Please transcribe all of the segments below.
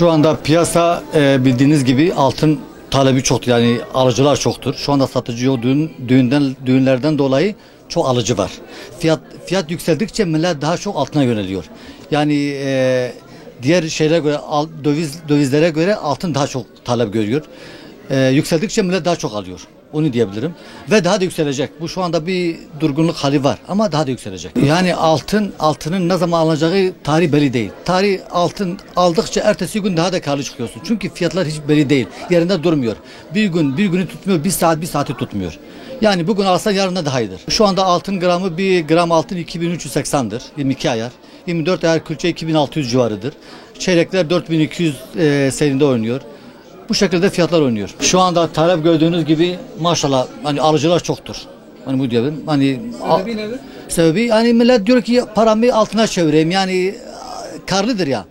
Şu anda piyasa bildiğiniz gibi altın talebi çok, yani alıcılar çoktur. Şu anda satıcı yok, düğünlerden dolayı çok alıcı var. Fiyat yükseldikçe millet daha çok altına yöneliyor. Yani diğer şeylere göre, dövizlere göre altın daha çok talep görüyor. Yükseldikçe millet daha çok alıyor. Onu diyebilirim. Ve daha da yükselecek. Bu şu anda bir durgunluk hali var ama daha da yükselecek. Yani altının ne zaman alınacağı tarih belli değil. Altın aldıkça ertesi gün daha da karlı çıkıyorsun. Çünkü fiyatlar hiç belli değil. Yerinde durmuyor. Bir günü tutmuyor, bir saati tutmuyor. Yani bugün alsan yarına daha iyidir. Şu anda altın gramı, bir gram altın 2380'dir. 22 ayar. 24 ayar külçe 2600 civarıdır. Çeyrekler 4200 seyrinde oynuyor. Bu şekilde fiyatlar oynuyor. Şu anda talep gördüğünüz gibi maşallah hani alıcılar çoktur. Hani bu diyebilirim. Hani sebebi nedir? Sebebi hani millet diyor ki paramı altına çevireyim. Yani karlıdır ya.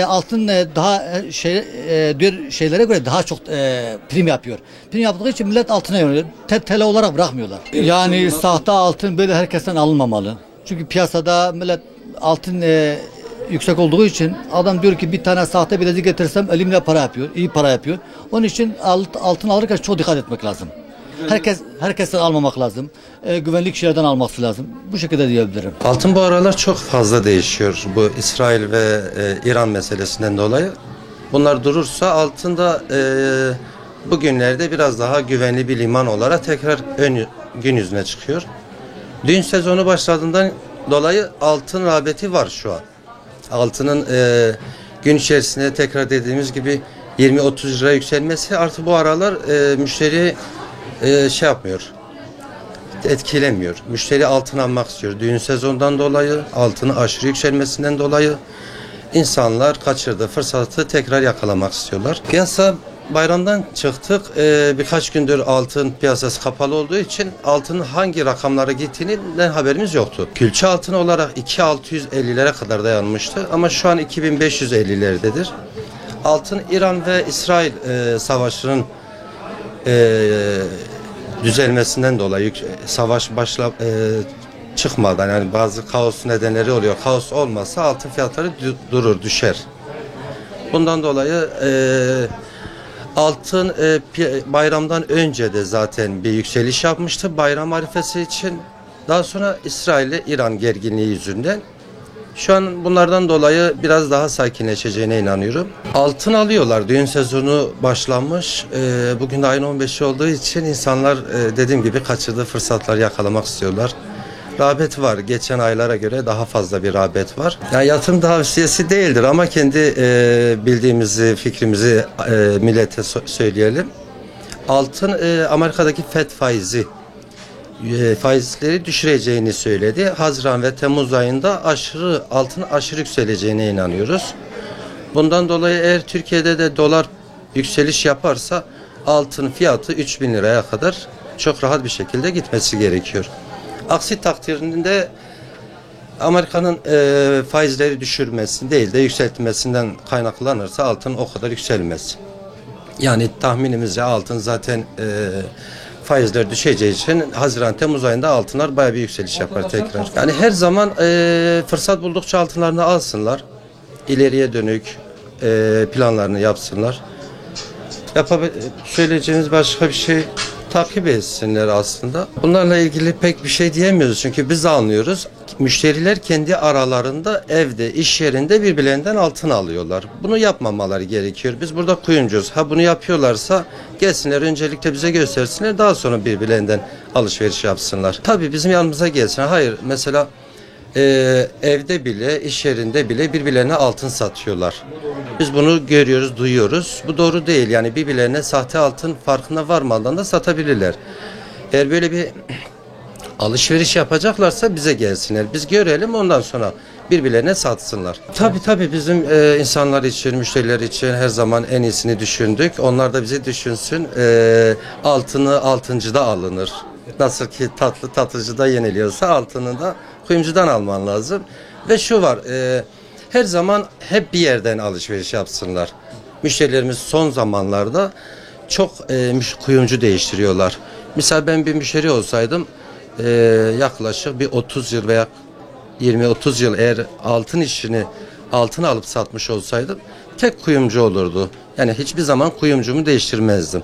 Altın daha diğer şeylere göre daha çok prim yapıyor. Prim yaptığı için millet altına yöneliyor. TL olarak bırakmıyorlar. Yani sahte altın böyle herkesten alınmamalı. Çünkü piyasada millet altın yüksek olduğu için adam diyor ki bir tane sahte bilezik getirsem elimle para yapıyor, iyi para yapıyor. Onun için altın alırken çok dikkat etmek lazım. Herkesten almamak lazım. Güvenlik şeylerden alması lazım. Bu şekilde diyebilirim. Altın bu aralar çok fazla değişiyor. Bu İsrail ve İran meselesinden dolayı. Bunlar durursa altın da bugünlerde biraz daha güvenli bir liman olarak tekrar gün yüzüne çıkıyor. Düğün sezonu başladığından dolayı altın rağbeti var şu an. Altının gün içerisinde tekrar dediğimiz gibi 20-30 lira yükselmesi artık bu aralar müşteri şey yapmıyor, etkilemiyor. Müşteri altın almak istiyor. Düğün sezonundan dolayı, altının aşırı yükselmesinden dolayı insanlar kaçırdığı fırsatı tekrar yakalamak istiyorlar. Piyasa bayramdan çıktık. Birkaç gündür altın piyasası kapalı olduğu için altının hangi rakamlara gittiğinden haberimiz yoktu. Külçe altın olarak 2650'lere kadar dayanmıştı ama şu an 2550'lerdedir. Altın İran ve İsrail savaşının düzelmesinden dolayı savaş çıkmadan, yani bazı kaos nedenleri oluyor. Kaos olmasa altın fiyatları düşer. Bundan dolayı altın bayramdan önce de zaten bir yükseliş yapmıştı bayram arifesi için. Daha sonra İsrail ile İran gerginliği yüzünden şu an bunlardan dolayı biraz daha sakinleşeceğine inanıyorum. Altın alıyorlar. Düğün sezonu başlanmış. Bugün de ayın 15'i olduğu için insanlar dediğim gibi kaçırdığı fırsatları yakalamak istiyorlar. Rağbet var. Geçen aylara göre daha fazla bir rağbet var. Yani yatırım tavsiyesi değildir ama kendi bildiğimizi, fikrimizi millete söyleyelim. Altın Amerika'daki FED faizleri düşüreceğini söyledi. Haziran ve Temmuz ayında altın aşırı yükseleceğine inanıyoruz. Bundan dolayı eğer Türkiye'de de dolar yükseliş yaparsa altın fiyatı 3000 liraya kadar çok rahat bir şekilde gitmesi gerekiyor. Aksi takdirinde Amerika'nın faizleri düşürmesi değil de yükseltmesinden kaynaklanırsa altın o kadar yükselmez. Yani tahminimizce altın zaten faizler düşeceği için Haziran-Temmuz ayında altınlar bayağı bir yükseliş yapar tekrar. Yani her zaman fırsat buldukça altınlarını alsınlar. İleriye dönük planlarını yapsınlar. Söyleyeceğimiz başka bir şey, takip etsinler aslında. Bunlarla ilgili pek bir şey diyemiyoruz çünkü biz anlıyoruz. Müşteriler kendi aralarında evde, iş yerinde birbirlerinden altın alıyorlar. Bunu yapmamaları gerekiyor. Biz burada kuyumcuyuz. Bunu yapıyorlarsa gelsinler, öncelikle bize göstersinler, daha sonra birbirlerinden alışveriş yapsınlar. Tabii bizim yanımıza gelsinler. Hayır, mesela evde bile, iş yerinde bile birbirlerine altın satıyorlar. Biz bunu görüyoruz, duyuyoruz. Bu doğru değil. Yani birbirlerine sahte altın farkına varmadan da satabilirler. Eğer böyle bir alışveriş yapacaklarsa bize gelsinler. Biz görelim, ondan sonra birbirlerine satsınlar. Tabii bizim insanlar için, müşteriler için her zaman en iyisini düşündük. Onlar da bizi düşünsün. Altını altıncıda alınır. Nasıl ki tatlı tatlıcıda yeniliyorsa altını da kuyumcudan alman lazım. Ve şu var, her zaman hep bir yerden alışveriş yapsınlar. Müşterilerimiz son zamanlarda çok kuyumcu değiştiriyorlar. Mesela ben bir müşteri olsaydım yaklaşık bir 30 yıl veya 20-30 yıl eğer altın işini altın alıp satmış olsaydım tek kuyumcu olurdu. Yani hiçbir zaman kuyumcumu değiştirmezdim.